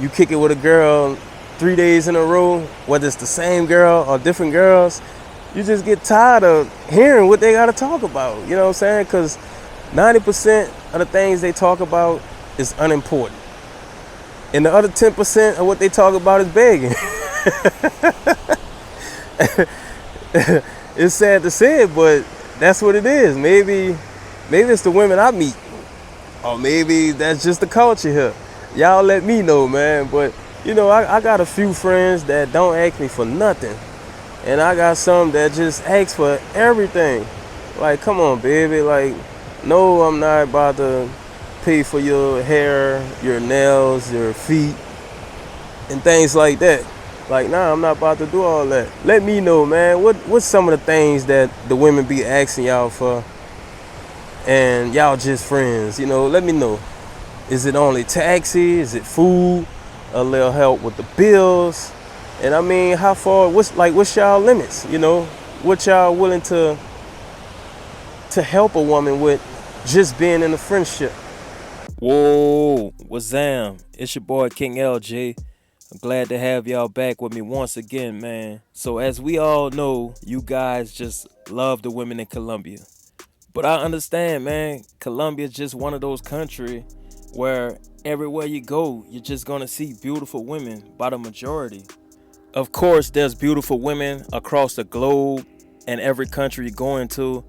you kick it with a girl 3 days in a row, whether it's the same girl or different girls, you just get tired of hearing what they got to talk about. You know what I'm saying? Because 90% of the things they talk about is unimportant. And the other 10% of what they talk about is begging. It's sad to say it, but that's what it is. Maybe it's the women I meet. Or maybe that's just the culture here. Y'all let me know, man. But, I got a few friends that don't ask me for nothing. And I got some that just ask for everything. Like, come on, baby. Like, no, I'm not about to pay for your hair, your nails, your feet, and things like that. Like, nah, I'm not about to do all that. Let me know, man. What's some of the things that the women be asking y'all for, and y'all just friends? Let me know. Is it only taxi? Is it food? A little help with the bills? And I mean, how far? What's y'all limits? What y'all willing to help a woman with, just being in a friendship? Whoa, Wazam. It's your boy King LJ. I'm glad to have y'all back with me once again, man. So as we all know, you guys just love the women in Colombia. But I understand, man, Colombia is just one of those countries where everywhere you go, you're just gonna see beautiful women by the majority. Of course, there's beautiful women across the globe and every country you go into,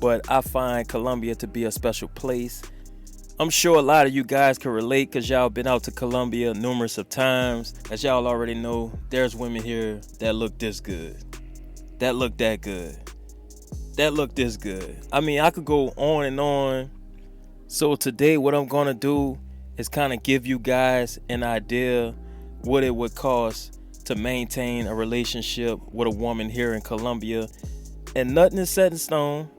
but I find Colombia to be a special place. I'm sure a lot of you guys can relate because y'all been out to Colombia numerous of times. As y'all already know, there's women here that look this good, that look that good, that look this good. I mean, I could go on and on. So today what I'm going to do is kind of give you guys an idea what it would cost to maintain a relationship with a woman here in Colombia. And nothing is set in stone.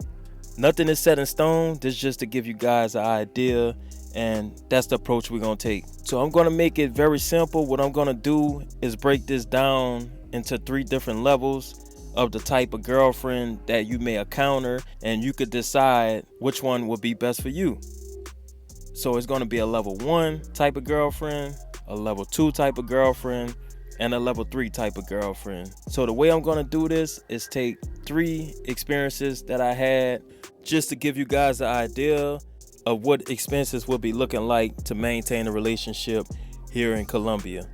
Nothing is set in stone. This is just to give you guys an idea, and that's the approach we're going to take. So I'm going to make it very simple. What I'm going to do is break this down into 3 different levels of the type of girlfriend that you may encounter, and you could decide which one will be best for you. So it's going to be a level 1 type of girlfriend, a level 2 type of girlfriend, and a level 3 type of girlfriend. So the way I'm going to do this is take 3 experiences that I had just to give you guys an idea of what expenses will be looking like to maintain a relationship here in Colombia.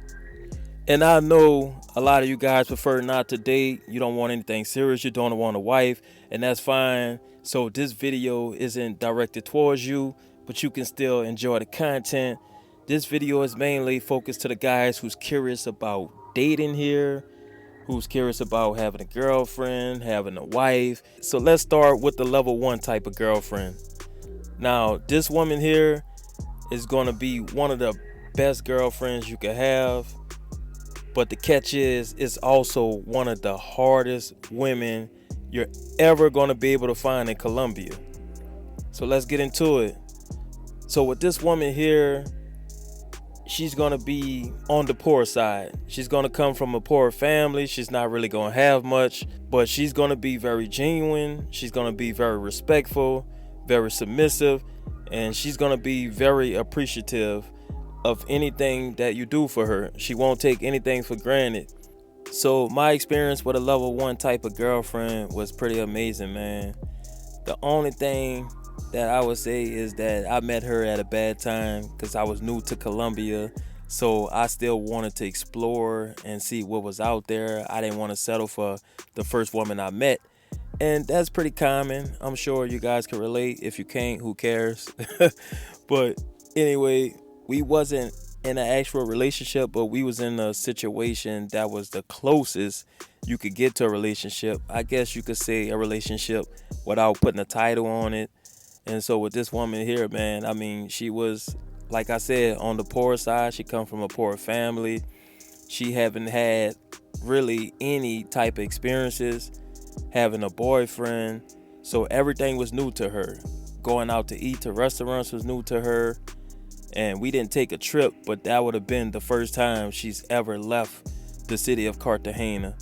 And I know a lot of you guys prefer not to date. You don't want anything serious. You don't want a wife, and that's fine. So this video isn't directed towards you, but you can still enjoy the content. This video is mainly focused to the guys who's curious about dating here, who's curious about having a girlfriend, having a wife. So let's start with the level 1 type of girlfriend. Now, this woman here is going to be one of the best girlfriends you can have. But the catch is, it's also one of the hardest women you're ever going to be able to find in Colombia. So let's get into it. So with this woman here, she's going to be on the poor side. She's going to come from a poor family. She's not really going to have much, but she's going to be very genuine. She's going to be very respectful, very submissive, and she's going to be very appreciative of anything that you do for her. She won't take anything for granted. So my experience with a level 1 type of girlfriend was pretty amazing, man. The only thing that I would say is that I met her at a bad time because I was new to Colombia. So I still wanted to explore and see what was out there. I didn't want to settle for the first woman I met. And that's pretty common. I'm sure you guys can relate. If you can't, who cares? But anyway, we wasn't in an actual relationship, but we was in a situation that was the closest you could get to a relationship. I guess you could say a relationship without putting a title on it. And so with this woman here, man, I mean, she was, like I said, on the poor side. She come from a poor family. She haven't had really any type of experiences having a boyfriend. So everything was new to her. Going out to eat to restaurants was new to her. And we didn't take a trip, but that would have been the first time she's ever left the city of Cartagena,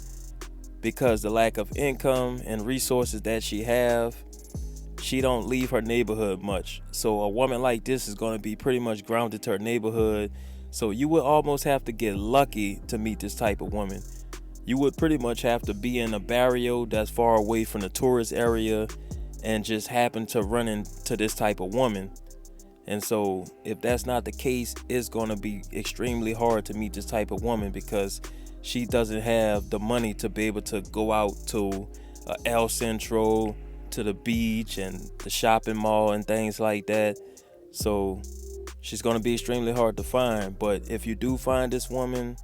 because the lack of income and resources that she have, she don't leave her neighborhood much. So a woman like this is going to be pretty much grounded to her neighborhood. So you would almost have to get lucky to meet this type of woman. You would pretty much have to be in a barrio that's far away from the tourist area and just happen to run into this type of woman. And so if that's not the case, it's going to be extremely hard to meet this type of woman because she doesn't have the money to be able to go out to El Centro, to the beach and the shopping mall and things like that. So she's going to be extremely hard to find. But if you do find this woman,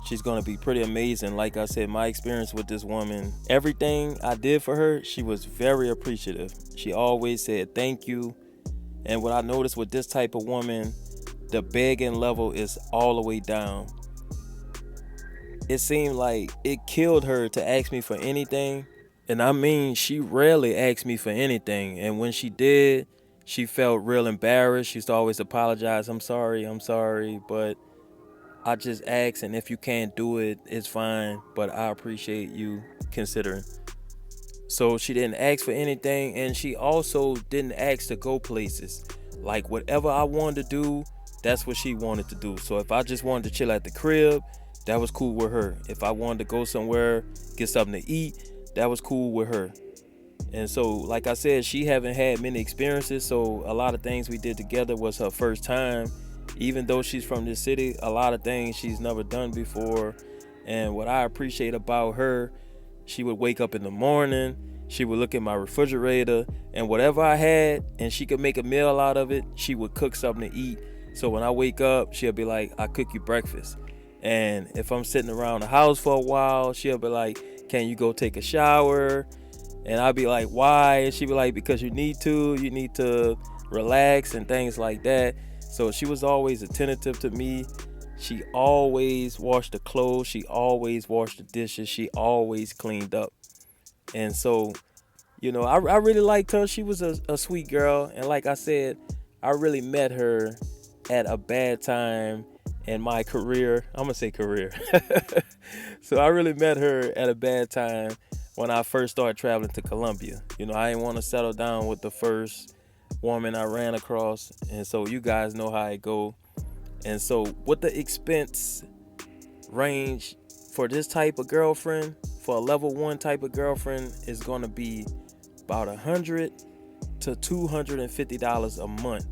she's going to be pretty amazing. Like I said, my experience with this woman, everything I did for her, she was very appreciative. She always said thank you. And what I noticed with this type of woman, the begging level is all the way down. It seemed like it killed her to ask me for anything. And I mean, she rarely asked me for anything. And when she did, she felt real embarrassed. She used to always apologize. I'm sorry. But I just asked, and if you can't do it, it's fine. But I appreciate you considering. So she didn't ask for anything, and she also didn't ask to go places. Like whatever I wanted to do, that's what she wanted to do. So if I just wanted to chill at the crib, that was cool with her. If I wanted to go somewhere, get something to eat, that was cool with her. And so, like I said, she haven't had many experiences, so a lot of things we did together was her first time. Even though she's from this city, a lot of things she's never done before. And what I appreciate about her, she would wake up in the morning, she would look in my refrigerator, and whatever I had, and she could make a meal out of it, she would cook something to eat. So when I wake up, she'll be like, I cook you breakfast. And if I'm sitting around the house for a while, she'll be like, can you go take a shower? And I'll be like, why? And she'll be like, because you need to relax and things like that. So she was always attentive to me. She always washed the clothes. She always washed the dishes. She always cleaned up. And so, I really liked her. She was a sweet girl. And like I said, I really met her at a bad time in my career. I'm going to say career. So I really met her at a bad time when I first started traveling to Colombia. I didn't want to settle down with the first woman I ran across. And so you guys know how it go. And so what the expense range for this type of girlfriend, for a level 1 type of girlfriend, is going to be about $100 to $250 a month.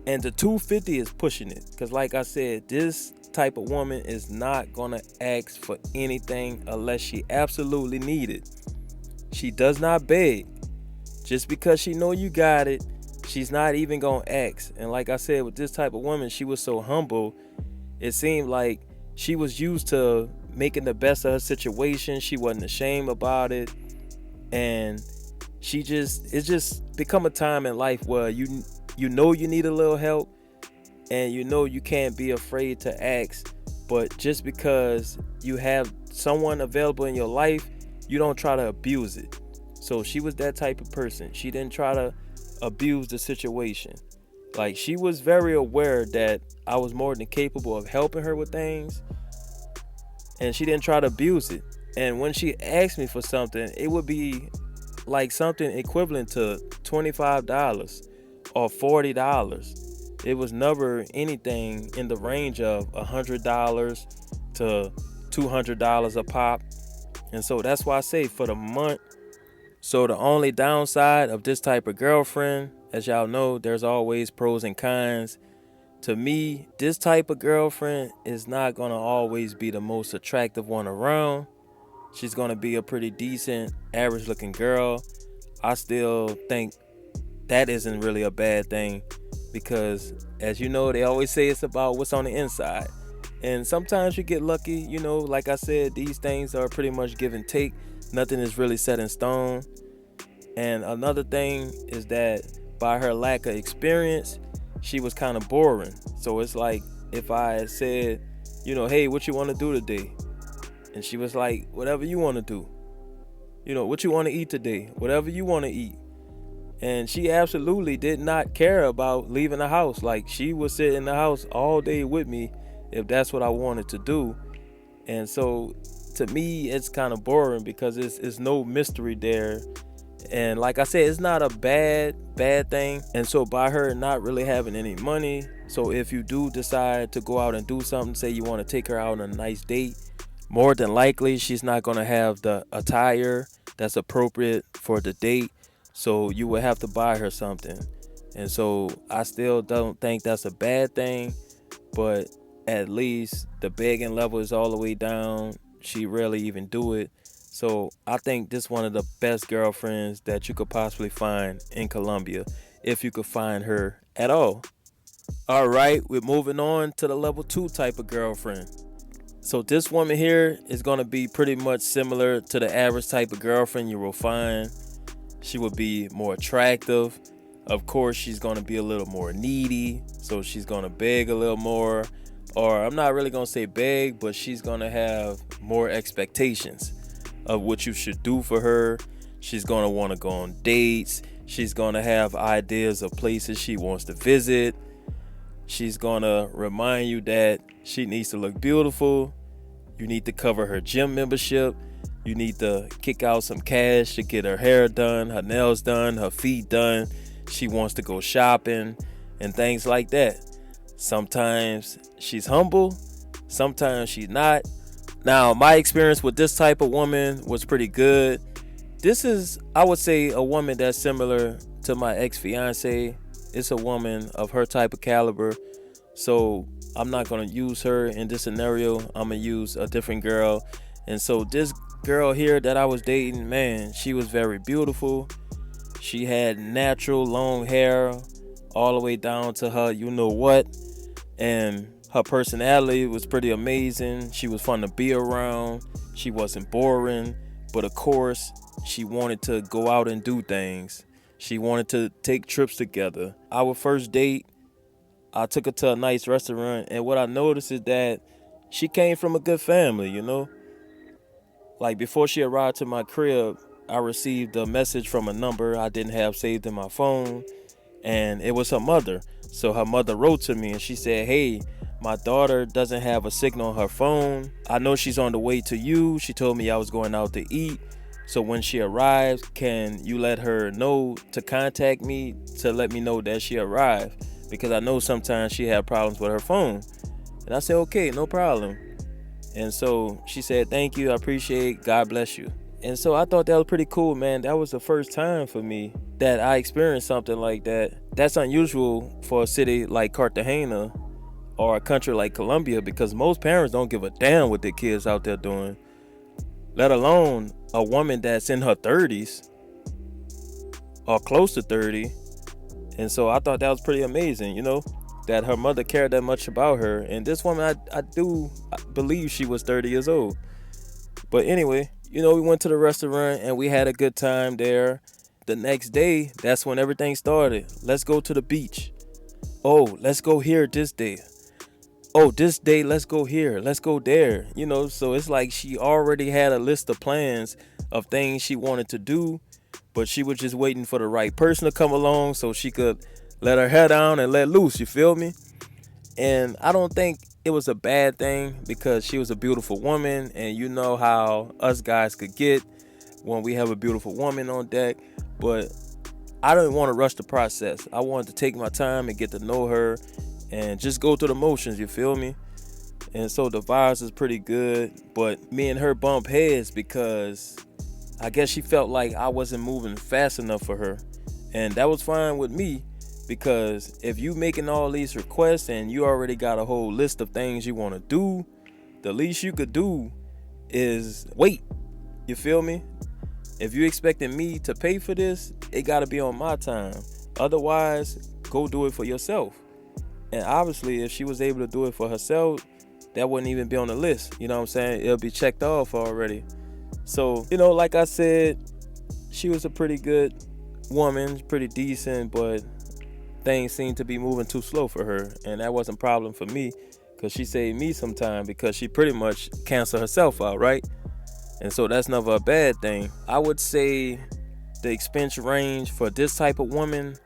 And the $250 is pushing it. Because like I said, this type of woman is not going to ask for anything unless she absolutely need it. She does not beg. Just because she know you got it, she's not even going to ask. And like I said, with this type of woman, she was so humble. It seemed like she was used to making the best of her situation. She wasn't ashamed about it. And it's just become a time in life where you know you need a little help, and you can't be afraid to ask. But just because you have someone available in your life, you don't try to abuse it. So she was that type of person. She didn't try to abuse the situation. Like, she was very aware that I was more than capable of helping her with things, and she didn't try to abuse it. And when she asked me for something, it would be like something equivalent to $25 or $40. It was never anything in the range of $100 to $200 a pop. And so that's why I say for the month. So the only downside of this type of girlfriend, as y'all know, there's always pros and cons. To me, this type of girlfriend is not going to always be the most attractive one around. She's going to be a pretty decent, average looking girl. I still think that isn't really a bad thing, because as you know, they always say it's about what's on the inside. And sometimes you get lucky, like I said, these things are pretty much give and take. Nothing is really set in stone. And another thing is that by her lack of experience, she was kind of boring. So it's like if I had said, hey, what you want to do today? And she was like, whatever you want to do. What you want to eat today? Whatever you want to eat. And she absolutely did not care about leaving the house. Like, she would sit in the house all day with me if that's what I wanted to do. And so to me, it's kind of boring because it's no mystery there. And like I said, it's not a bad thing. And so by her not really having any money, so if you do decide to go out and do something, say you want to take her out on a nice date, more than likely she's not going to have the attire that's appropriate for the date. So you would have to buy her something. And so I still don't think that's a bad thing, but at least the begging level is all the way down. She rarely even do it. So I think this is one of the best girlfriends that you could possibly find in Colombia, if you could find her at all. All right, we're moving on to the level 2 type of girlfriend. So this woman here is going to be pretty much similar to the average type of girlfriend you will find. She would be more attractive. Of course, she's going to be a little more needy, so she's going to beg a little more. Or I'm not really going to say beg, but she's going to have more expectations of what you should do for her. She's going to want to go on dates. She's going to have ideas of places she wants to visit. She's going to remind you that she needs to look beautiful. You need to cover her gym membership. You need to kick out some cash to get her hair done, her nails done, her feet done. She wants to go shopping and things like that. Sometimes she's humble, sometimes she's not. Now, my experience with this type of woman was pretty good. This is, I would say, a woman that's similar to my ex-fiance. It's a woman of her type of caliber. So I'm not going to use her in this scenario. I'm going to use a different girl. And so this girl here that I was dating, man, she was very beautiful. She had natural long hair all the way down to her you know what. And her personality was pretty amazing. She was fun to be around. She wasn't boring. But of course, she wanted to go out and do things. She wanted to take trips together. Our first date, I took her to a nice restaurant. And what I noticed is that she came from a good family, you know. Like before she arrived to my crib, I received a message from a number I didn't have saved in my phone. And it was her mother. So her mother wrote to me and she said, "Hey, my daughter doesn't have a signal on her phone. I know she's on the way to you. She told me I was going out to eat. So when she arrives, can you let her know to contact me to let me know that she arrived? Because I know sometimes she had problems with her phone." And I said, "Okay, no problem." And so she said, "Thank you, I appreciate, God bless you." And so I thought that was pretty cool, man. That was the first time for me that I experienced something like that. That's unusual for a city like Cartagena or a country like Colombia, because most parents don't give a damn what their kids out there doing, let alone a woman that's in her 30s or close to 30. And so I thought that was pretty amazing, you know, that her mother cared that much about her. And this woman, I believe she was 30 years old. But anyway, you know, we went to the restaurant and we had a good time there. The next day, that's when everything started. Let's go to the beach. Oh, let's go here this day. Oh, this day, let's go here. Let's go there. You know, so it's like she already had a list of plans of things she wanted to do, but she was just waiting for the right person to come along so she could let her hair down and let loose. You feel me? And I don't think it was a bad thing, because she was a beautiful woman, and you know how us guys could get when we have a beautiful woman on deck. But I didn't want to rush the process. I wanted to take my time and get to know her and just go through the motions, you feel me? And so the vibes is pretty good, but me and her bump heads because I guess she felt like I wasn't moving fast enough for her. And that was fine with me, because if you making all these requests and you already got a whole list of things you want to do, the least you could do is wait. You feel me? If you expecting me to pay for this, it got to be on my time. Otherwise, go do it for yourself. And obviously, if she was able to do it for herself, that wouldn't even be on the list. You know what I'm saying? It'll be checked off already. So, you know, like I said, she was a pretty good woman, pretty decent, but things seemed to be moving too slow for her. And that wasn't a problem for me, because she saved me some time, because she pretty much canceled herself out, right? And so that's never a bad thing. I would say the expense range for this type of woman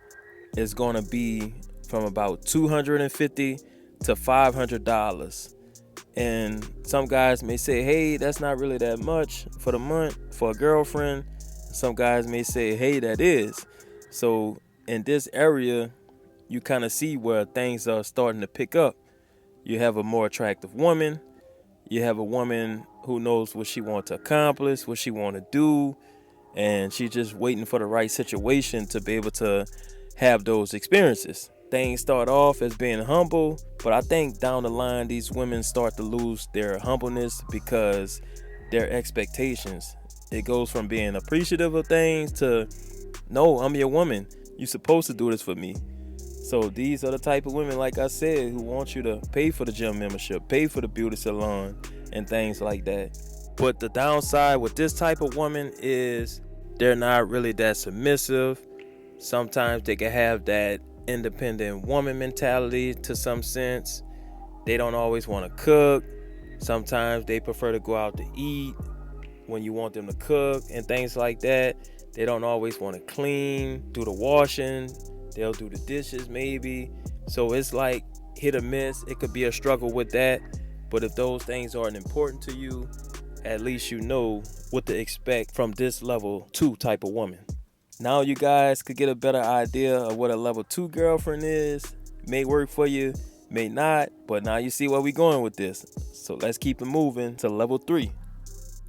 is going to be from about $250 to $500. And some guys may say, hey, that's not really that much for the month for a girlfriend. Some guys may say, hey, that is. So in this area, you kind of see where things are starting to pick up. You have a more attractive woman. You have a woman who knows what she wants to accomplish, what she wants to do, and she's just waiting for the right situation to be able to have those experiences. Things start off as being humble, but I think down the line these women start to lose their humbleness because their expectations. It goes from being appreciative of things to, no, I'm your woman. You're supposed to do this for me. So these are the type of women, like I said, who want you to pay for the gym membership, pay for the beauty salon, and things like that. But the downside with this type of woman is they're not really that submissive. Sometimes they can have that independent woman mentality to some sense. They don't always want to cook. Sometimes they prefer to go out to eat when you want them to cook and things like that. They don't always want to clean, do the washing. They'll do the dishes maybe. So it's like hit or miss. It could be a struggle with that. But if those things aren't important to you, at least you know what to expect from this level 2 type of woman. Now you guys could get a better idea of what a level 2 girlfriend is. May work for you, may not, but now you see where we're going with this. So let's keep it moving to level 3.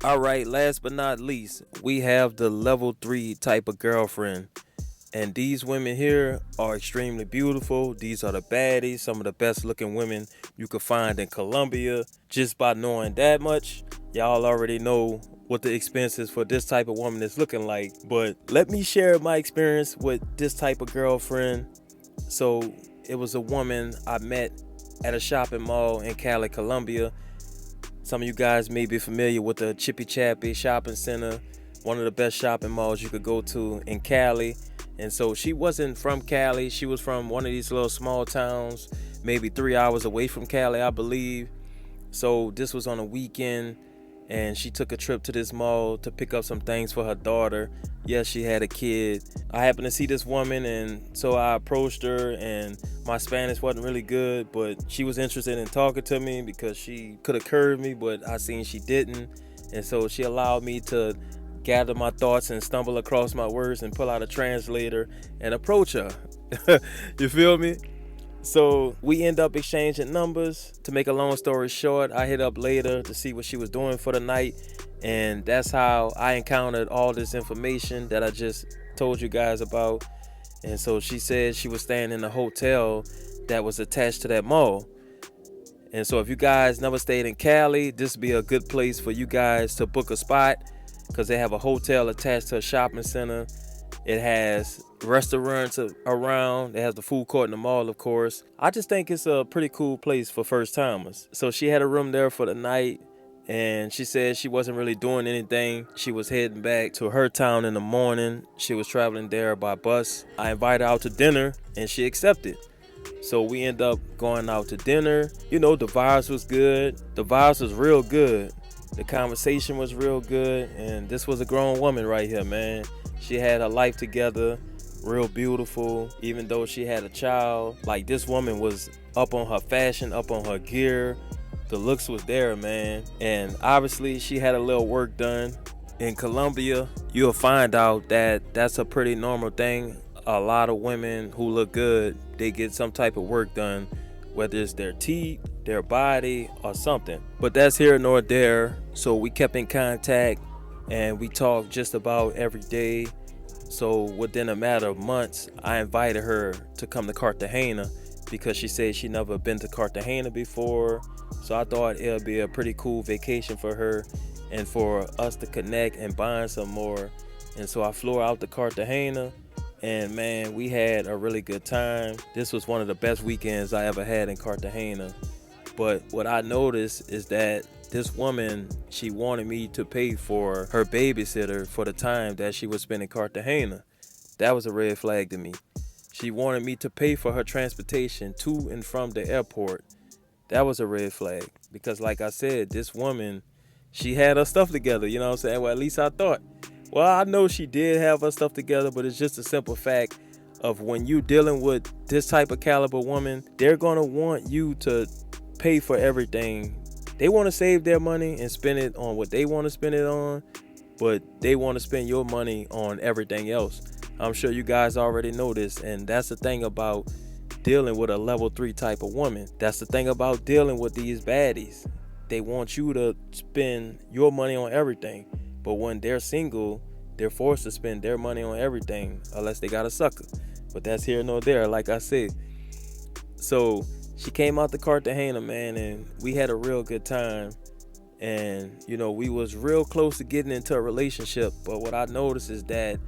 All right, last but not least, we have the level 3 type of girlfriend. And these women here are extremely beautiful. These are the baddies, some of the best looking women you could find in Colombia. Just by knowing that much, y'all already know what the expenses for this type of woman is looking like. But let me share my experience with this type of girlfriend. So it was a woman I met at a shopping mall in Cali, Colombia. Some of you guys may be familiar with the Chippy Chappy Shopping Center, one of the best shopping malls you could go to in Cali. And so she wasn't from Cali. She was from one of these little small towns, maybe 3 hours away from Cali, I believe. So this was on a weekend, and she took a trip to this mall to pick up some things for her daughter. Yes, she had a kid. I happened to see this woman, and so I approached her, and my Spanish wasn't really good, but she was interested in talking to me because she could have curved me, but I seen she didn't. And so she allowed me to gather my thoughts and stumble across my words and pull out a translator and approach her. You feel me? So we end up exchanging numbers. To make a long story short, I hit up later to see what she was doing for the night, and that's how I encountered all this information that I just told you guys about. And so she said she was staying in a hotel that was attached to that mall. And so if you guys never stayed in Cali, this would be a good place for you guys to book a spot, because they have a hotel attached to a shopping center. It has restaurants around. It has the food court in the mall, of course. I just think it's a pretty cool place for first timers. So she had a room there for the night, and she said she wasn't really doing anything. She was heading back to her town in the morning. She was traveling there by bus. I invited her out to dinner, and she accepted. So we end up going out to dinner. You know, the vibes was good. The vibes was real good. The conversation was real good, and this was a grown woman right here, man. She had her life together, real beautiful, even though she had a child. Like, this woman was up on her fashion, up on her gear. The looks was there, man. And obviously, she had a little work done. In Colombia, you'll find out that that's a pretty normal thing. A lot of women who look good, they get some type of work done, whether it's their teeth, their body, or something. But that's here nor there. So we kept in contact, and we talked just about every day. So within a matter of months, I invited her to come to Cartagena because she said she never been to Cartagena before. So I thought it would be a pretty cool vacation for her and for us to connect and bond some more. And so I flew her out to Cartagena, and man, we had a really good time. This was one of the best weekends I ever had in Cartagena. But what I noticed is that this woman, she wanted me to pay for her babysitter for the time that she would spend in Cartagena. That was a red flag to me. She wanted me to pay for her transportation to and from the airport. That was a red flag, because like I said, this woman, she had her stuff together, you know what I'm saying? Well, at least I thought. Well, I know she did have her stuff together, but it's just a simple fact of when you dealing with this type of caliber woman, they're going to want you to pay for everything. They want to save their money and spend it on what they want to spend it on. but they want to spend your money on everything else. I'm sure you guys already know this, and that's the thing about dealing with a level 3 type of woman. That's the thing about dealing with these baddies. They want you to spend your money on everything, but when they're single, they're forced to spend their money on everything unless they got a sucker. But that's here nor there, like I said. So she came out to Cartagena, man, and we had a real good time. And we was real close to getting into a relationship, but what I noticed is that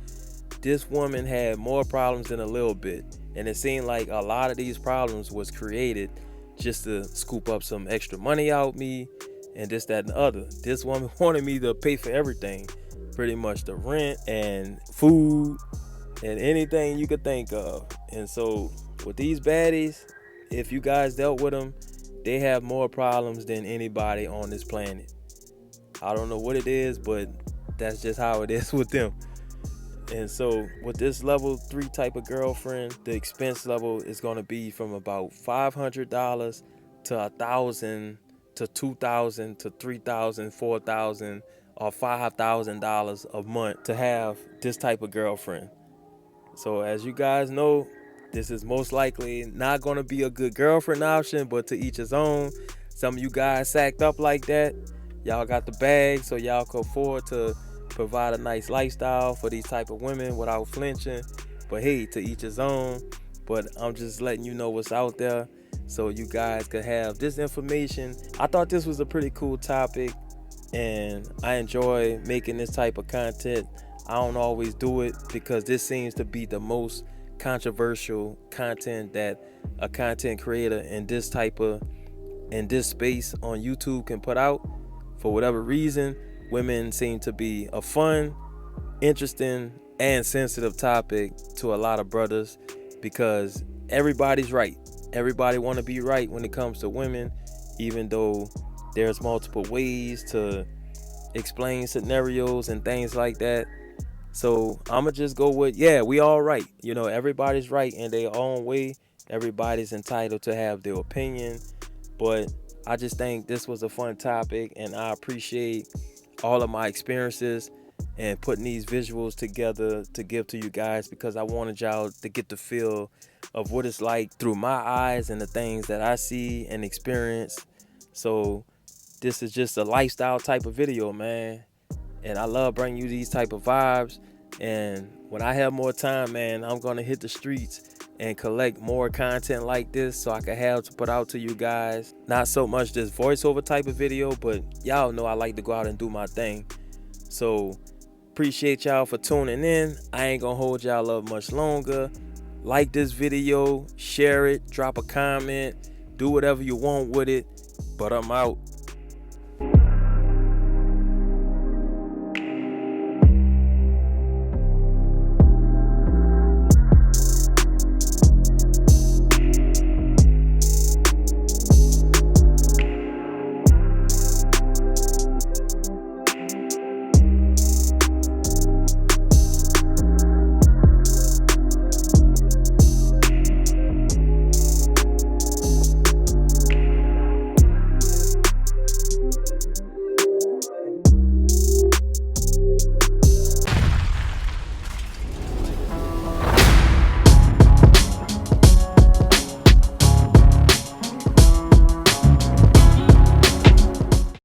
this woman had more problems than a little bit, and it seemed like a lot of these problems was created just to scoop up some extra money out me and this, that, and the other. This woman wanted me to pay for everything, pretty much the rent and food and anything you could think of. And so with these baddies, if you guys dealt with them, they have more problems than anybody on this planet. I don't know what it is, but that's just how it is with them. And so with this level 3 type of girlfriend, the expense level is going to be from about $500 to $1,000 to $2,000 to $3,000, $4,000, or $5,000 a month to have this type of girlfriend. So as you guys know, this is most likely not going to be a good girlfriend option, but to each his own. Some of you guys sacked up like that. Y'all got the bag, so y'all can afford to provide a nice lifestyle for these type of women without flinching. But hey, to each his own. But I'm just letting you know what's out there so you guys could have this information. I thought this was a pretty cool topic, and I enjoy making this type of content. I don't always do it because this seems to be the most controversial content that a content creator in this space on YouTube can put out. For whatever reason, women seem to be a fun, interesting, and sensitive topic to a lot of brothers because everybody's right. Everybody want to be right when it comes to women, even though there's multiple ways to explain scenarios and things like that. So I'ma just go with, we all right. Everybody's right in their own way. Everybody's entitled to have their opinion. But I just think this was a fun topic, and I appreciate all of my experiences and putting these visuals together to give to you guys because I wanted y'all to get the feel of what it's like through my eyes and the things that I see and experience. So this is just a lifestyle type of video, man. And I love bringing you these type of vibes. And when I have more time, man, I'm going to hit the streets and collect more content like this so I can have to put out to you guys. Not so much this voiceover type of video, but y'all know I like to go out and do my thing. So appreciate y'all for tuning in. I ain't going to hold y'all up much longer. Like this video, share it, drop a comment, do whatever you want with it. But I'm out.